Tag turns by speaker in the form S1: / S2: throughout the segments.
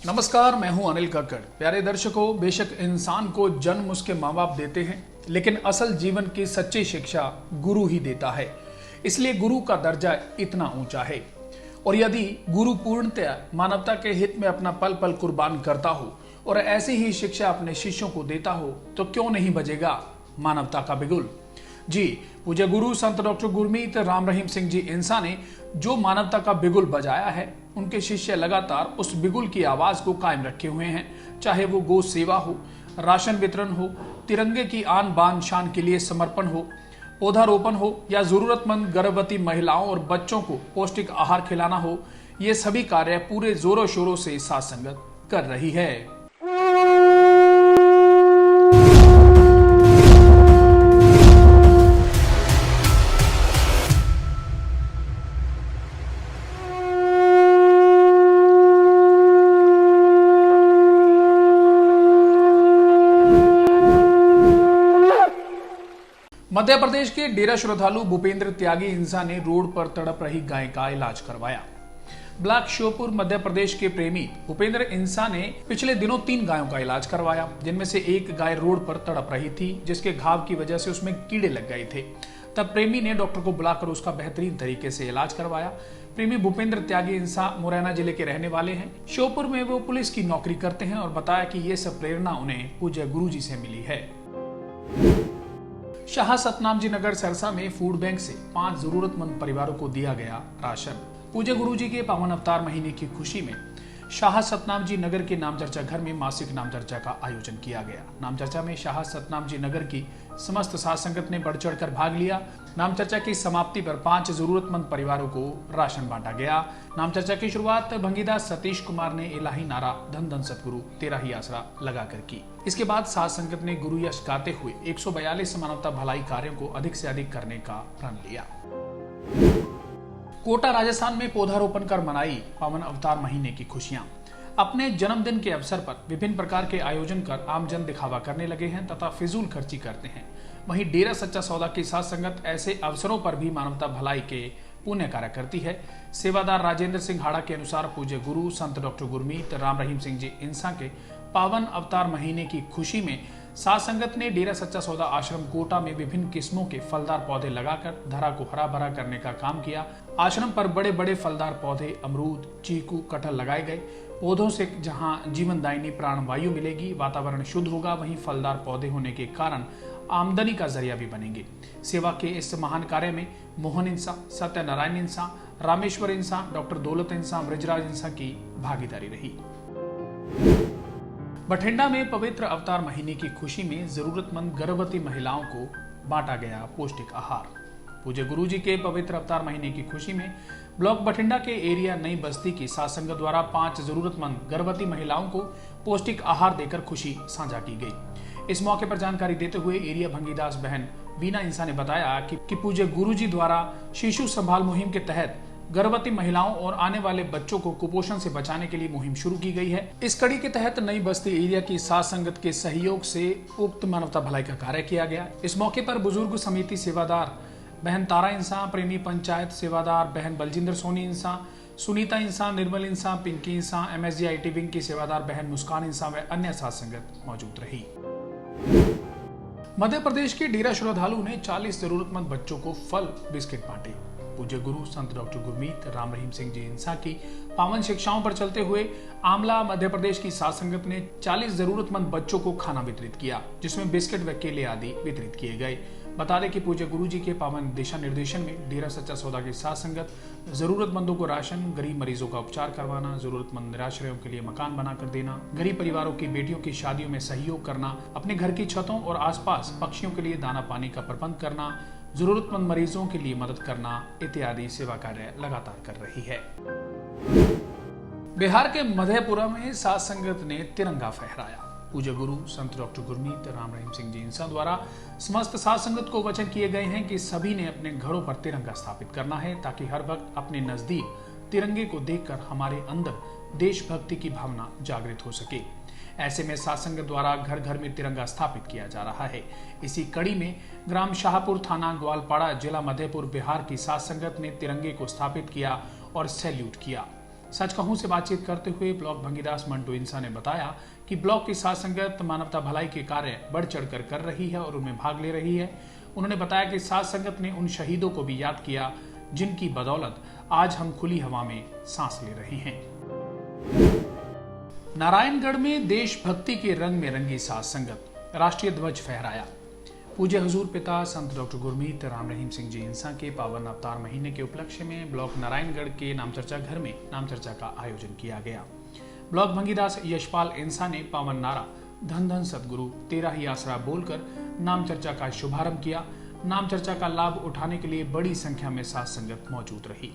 S1: नमस्कार, मैं हूं अनिल कक्कड़। प्यारे दर्शकों, बेशक इंसान को जन्म उसके माँ बाप देते हैं, लेकिन असल जीवन की सच्ची शिक्षा गुरु ही देता है। इसलिए गुरु का दर्जा इतना ऊंचा है। और यदि गुरु पूर्णतया मानवता के हित में अपना पल पल कुर्बान करता हो और ऐसी ही शिक्षा अपने शिष्यों को देता हो, तो क्यों नहीं बजेगा मानवता का बिगुल। जी, पूज्य गुरु संत डॉक्टर गुरमीत राम रहीम सिंह जी इंसा ने जो मानवता का बिगुल बजाया है, उनके शिष्य लगातार उस बिगुल की आवाज को कायम रखे हुए हैं। चाहे वो गो सेवा हो, राशन वितरण हो, तिरंगे की आन बान शान के लिए समर्पण हो, पौधारोपण हो या जरूरतमंद गर्भवती महिलाओं और बच्चों को पौष्टिक आहार खिलाना हो, ये सभी कार्य पूरे जोरों शोरों से साथ संगत कर रही है। मध्य प्रदेश के डेरा श्रद्धालु भूपेंद्र त्यागी इंसा ने रोड पर तड़प रही गाय का इलाज करवाया। ब्लॉक श्योपुर मध्य प्रदेश के प्रेमी भूपेंद्र इंसा ने पिछले दिनों 3 गायों का इलाज करवाया, जिनमें से एक गाय रोड पर तड़प रही थी, जिसके घाव की वजह से उसमें कीड़े लग गए थे। तब प्रेमी ने डॉक्टर को बुलाकर उसका बेहतरीन तरीके से इलाज करवाया। प्रेमी भूपेंद्र त्यागी इंसा मुरैना जिले के रहने वाले हैं। श्योपुर में वो पुलिस की नौकरी करते हैं और बताया कि ये सब प्रेरणा उन्हें पूज्य गुरु जी से मिली है। शाह सतनाम जी नगर सरसा में फूड बैंक से 5 जरूरतमंद परिवारों को दिया गया राशन। पूज्य गुरु जी के पावन अवतार महीने की खुशी में शाह सतनाम जी नगर के नामचर्चा घर में मासिक नामचर्चा का आयोजन किया गया। नामचर्चा में शाह सतनाम जी नगर की समस्त साध संगत ने बढ़ चढ़कर भाग लिया। नामचर्चा की समाप्ति पर 5 जरूरतमंद परिवारों को राशन बांटा गया। नामचर्चा की शुरुआत भंगीदास सतीश कुमार ने इलाही नारा धन धन सतगुरु तेरा ही आसरा लगाकर की। इसके बाद साध संगत ने गुरु यश गाते हुए 142 मानवता भलाई कार्यों को अधिक से अधिक करने का प्रण लिया। कोटा राजस्थान में पौधारोपण कर मनाई पावन अवतार महीने की खुशियां। अपने जन्मदिन के अवसर पर विभिन्न प्रकार के आयोजन कर आमजन दिखावा करने लगे हैं तथा फिजूल खर्ची करते हैं। वहीं डेरा सच्चा सौदा की साध संगत ऐसे अवसरों पर भी मानवता भलाई के पुण्य कार्य करती है। सेवादार राजेंद्र सिंह हाड़ा के अनुसार पूज्य गुरु संत डॉक्टर गुरमीत राम रहीम सिंह जी इंसा के पावन अवतार महीने की खुशी में साध संगत ने डेरा सच्चा सौदा आश्रम कोटा में विभिन्न किस्मों के फलदार पौधे लगाकर धरा को हरा भरा करने का काम किया। आश्रम पर बड़े बड़े फलदार पौधे अमरूद, चीकू, कटहल लगाए गए। पौधों से जहां जीवनदायिनी प्राण वायु मिलेगी, वातावरण शुद्ध होगा, वहीं फलदार पौधे होने के कारण आमदनी का जरिया भी बनेंगे। सेवा के इस महान कार्य में मोहन इंसा, सत्यनारायण इंसा, रामेश्वर इंसा, डॉक्टर दौलत इंसा, ब्रजराज इंसा की भागीदारी रही। बठिंडा में पवित्र अवतार महीने की खुशी में जरूरतमंद गर्भवती महिलाओं को बांटा गया पौष्टिक आहार। पूज्य गुरु जी के पवित्र अवतार महीने की खुशी में ब्लॉक बठिंडा के एरिया नई बस्ती की साध संगत द्वारा 5 जरूरतमंद गर्भवती महिलाओं को पौष्टिक आहार देकर खुशी साझा की गई। इस मौके पर जानकारी देते हुए एरिया भंगीदास बहन बीना इंसा ने बताया कि पूज्य गुरु जी द्वारा शिशु संभाल मुहिम के तहत गर्भवती महिलाओं और आने वाले बच्चों को कुपोषण से बचाने के लिए मुहिम शुरू की गई है। इस कड़ी के तहत नई बस्ती एरिया की साध संगत के सहयोग से उक्त मानवता भलाई का कार्य किया गया। इस मौके पर बुजुर्ग समिति सेवादार बहन तारा इंसा, प्रेमी पंचायत सेवादार बहन बलजिंदर सोनी इंसा, सुनीता इंसा, निर्मल इंसा, पिंकी इंसा, MSGIT विंग की सेवादार बहन मुस्कान इंसा व अन्य साध संगत मौजूद रही। मध्य प्रदेश के डेरा श्रद्धालु ने 40 जरूरतमंद बच्चों को फल बिस्किट बांटे। पूज्य गुरु संत डॉक्टर गुरमीत राम रहीम सिंह जी इंसा की पावन शिक्षाओं पर चलते हुए आमला मध्य प्रदेश की साध संगत ने 40 जरूरतमंद बच्चों को खाना वितरित किया, जिसमें बिस्किट व केले आदि वितरित किए गए। बता दें कि पूज्य गुरु जी के पावन दिशा निर्देशन में डेरा सच्चा सौदा की साध संगत जरूरतमंदों को राशन, गरीब मरीजों का उपचार करवाना, जरूरतमंद निराश्रयों के लिए मकान बनाकर देना, गरीब परिवारों की बेटियों की शादियों में सहयोग करना, अपने घर की छतों और आसपास पक्षियों के लिए दाना पानी का प्रबंध करना, जरूरतमंद मरीजों के लिए मदद करना इत्यादि सेवा कार्य लगातार कर रही है। बिहार के मधेपुरा में साध संगत ने तिरंगा फहराया। पूज्य गुरु संत डॉक्टर गुरमीत राम रहीम सिंह जी इंसा द्वारा समस्त साध संगत को वचन किए गए हैं कि सभी ने अपने घरों पर तिरंगा स्थापित करना है, ताकि हर वक्त अपने नजदीक तिरंगे को देखकर हमारे अंदर देशभक्ति की भावना जागृत हो सके। ऐसे में साध संगत द्वारा घर घर में तिरंगा स्थापित किया जा रहा है। इसी कड़ी में ग्राम शाहपुर, थाना ग्वालपाड़ा, जिला मधेपुर, बिहार की साध संगत ने तिरंगे को स्थापित किया और सैल्यूट किया। सच कहूं से बातचीत करते हुए ब्लॉक भंगीदास मंटू इंसा ने बताया कि ब्लॉक की साथ संगत मानवता भलाई के कार्य बढ़ चढ़कर कर रही है और उनमें भाग ले रही है। उन्होंने बताया कि साथ संगत ने उन शहीदों को भी याद किया जिनकी बदौलत आज हम खुली हवा में सांस ले रहे हैं। नारायणगढ़ में देशभक्ति के रंग में रंगी साथ संगत, राष्ट्रीय ध्वज फहराया। पूज्य हुजूर पिता संत डॉक्टर गुरमीत राम रहीम सिंह जी इंसा के पावन अवतार महीने के उपलक्ष्य में ब्लॉक नारायणगढ़ के नामचर्चा घर में नामचर्चा का आयोजन किया गया। ब्लॉक भंगीदास यशपाल इंसा ने पावन नारा धन धन सतगुरु तेरा ही आसरा बोलकर नामचर्चा का शुभारंभ किया। नामचर्चा का लाभ उठाने के लिए बड़ी संख्या में साथ संगत मौजूद रही।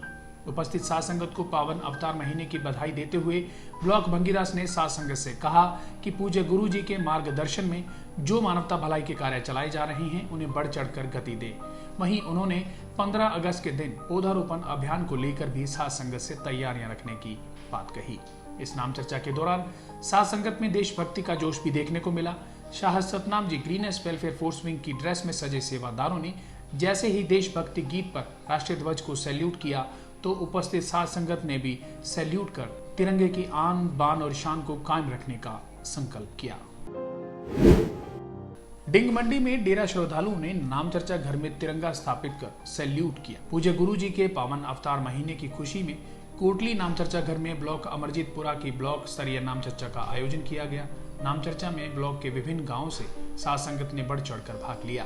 S1: उपस्थित साथ संगत को पावन अवतार महीने की बधाई देते हुए ब्लॉक भंगीदास ने साथ संगत से कहा कि पूज्य गुरु जी के मार्गदर्शन में जो मानवता भलाई के कार्य चलाए जा रहे हैं उन्हें बढ़ चढ़कर गति दे। वहीं उन्होंने 15 अगस्त के दिन पौधारोपण अभियान को लेकर भी साथ संगत से तैयारियां रखने की बात कही। इस नाम चर्चा के दौरान साथ संगत में देशभक्ति का जोश भी देखने को मिला। Shah Satnam ji greenish welfare force wing की ड्रेस में सजे सेवादारों ने जैसे ही देशभक्ति गीत पर राष्ट्रीय ध्वज को सैल्यूट किया तो उपस्थित साथ संगत ने भी सैल्यूट कर तिरंगे की आन बान और शान को कायम रखने का संकल्प किया। डिंग मंडी में डेरा श्रद्धालुओं ने नामचर्चा घर में तिरंगा स्थापित कर सैल्यूट किया। पूज्य गुरु जी के पावन अवतार महीने की खुशी में कोटली नामचर्चा घर में ब्लॉक अमरजीतपुरा की ब्लॉक स्तरीय नामचर्चा का आयोजन किया गया। नामचर्चा में ब्लॉक के विभिन्न गांवों से साथ संगत ने बढ़ चढ़कर भाग लिया।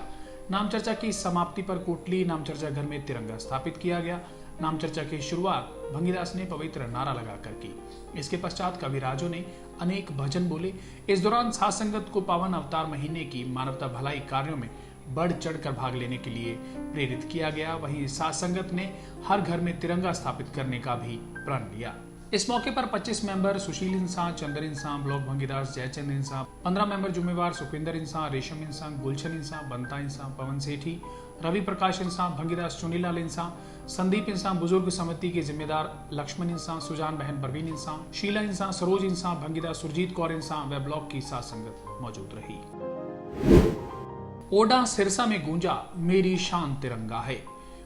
S1: नामचर्चा की समाप्ति पर कोटली नामचर्चा घर में तिरंगा स्थापित किया गया। नामचर्चा की शुरुआत भंगीदास ने पवित्र नारा लगाकर की। इसके पश्चात कविराजों ने अनेक भजन बोले। इस दौरान साथ संगत को पावन अवतार महीने की मानवता भलाई कार्यों में बढ़ चढ़कर भाग लेने के लिए प्रेरित किया गया। वहीं साथ संगत ने हर घर में तिरंगा स्थापित करने का भी प्रण लिया। इस मौके पर 25 मेंबर सुशील इंसान, चंदर इंसान, ब्लॉक भंगीदास, जयचंद इंसान, 15 मेंबर जुम्मेवार सुखविंदर इंसान, रेशम इंसान, गुलशन इंसान, बंता इंसान, पवन सेठी, रवि प्रकाश इंसान, भंगीदास चुनीलाल इंसान, संदीप इंसान, बुजुर्ग समिति के जिम्मेदार लक्ष्मण इंसान, सुजान बहन परवीन इंसान, शीला इंसान, सरोज इंसान, भंगीदास सुरजीत कौर इंसान व ब्लॉक की साथ संगत मौजूद रही। ओडा सिरसा में गूंजा मेरी शान तिरंगा है।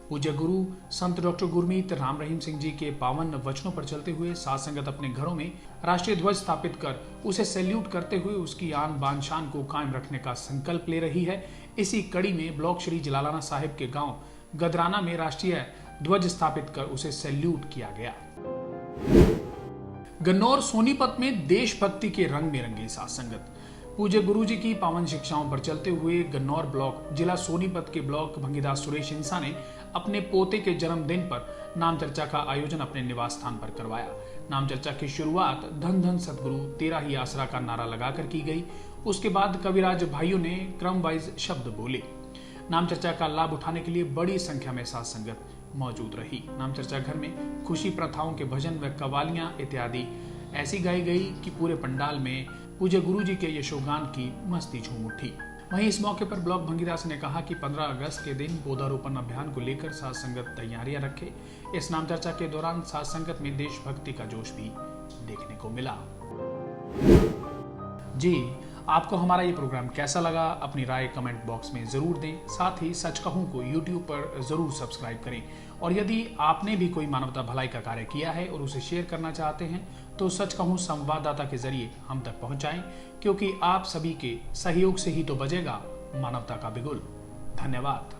S1: पूज्य गुरु संत डॉक्टर गुरमीत राम रहीम सिंह जी के पावन वचनों पर चलते हुए साथ संगत अपने घरों में राष्ट्रीय ध्वज स्थापित कर उसे सैल्यूट करते हुए उसकी आन बान शान को कायम रखने का संकल्प ले रही है। इसी कड़ी में ब्लॉक श्री जलालाना साहिब के गांव गदराना में राष्ट्रीय ध्वज स्थापित कर उसे सैल्यूट किया गया। गन्नौर सोनीपत में देशभक्ति के रंग में रंगी साथ संगत। पूज्य गुरु जी की पावन शिक्षाओं पर चलते हुए गन्नौर ब्लॉक जिला सोनीपत के ब्लॉक भंगीदास सुरेश इंसा ने अपने पोते के जन्मदिन पर नामचर्चा का आयोजन अपने निवास स्थान पर करवाया। नामचर्चा की शुरुआत धन धन सतगुरु तेरा ही आसरा का नारा लगाकर की गई। उसके बाद कविराज भाइयों ने क्रम वाइज शब्द बोले। नामचर्चा का लाभ उठाने के लिए बड़ी संख्या में साथ संगत मौजूद रही। नामचर्चा घर में खुशी प्रथाओं के भजन व कवालियां इत्यादि ऐसी गाई गई कि पूरे पंडाल में पूज्य गुरु जी के यशोगान की मस्ती झूम उठी। वहीं इस मौके पर ब्लॉक भंगीदास ने कहा कि 15 अगस्त के दिन पौधारोपण अभियान को लेकर साथ संगत तैयारियां रखे। इस नामचर्चा के दौरान साथ संगत में देशभक्ति का जोश भी देखने को मिला। जी, आपको हमारा ये प्रोग्राम कैसा लगा? अपनी राय कमेंट बॉक्स में जरूर दें। साथ ही सच कहूं को YouTube पर जरूर सब्सक्राइब करें। और यदि आपने भी कोई मानवता भलाई का कार्य किया है और उसे शेयर करना चाहते हैं तो सच कहूं संवाददाता के जरिए हम तक पहुंचाएं, क्योंकि आप सभी के सहयोग से ही तो बजेगा मानवता का बिगुल। धन्यवाद।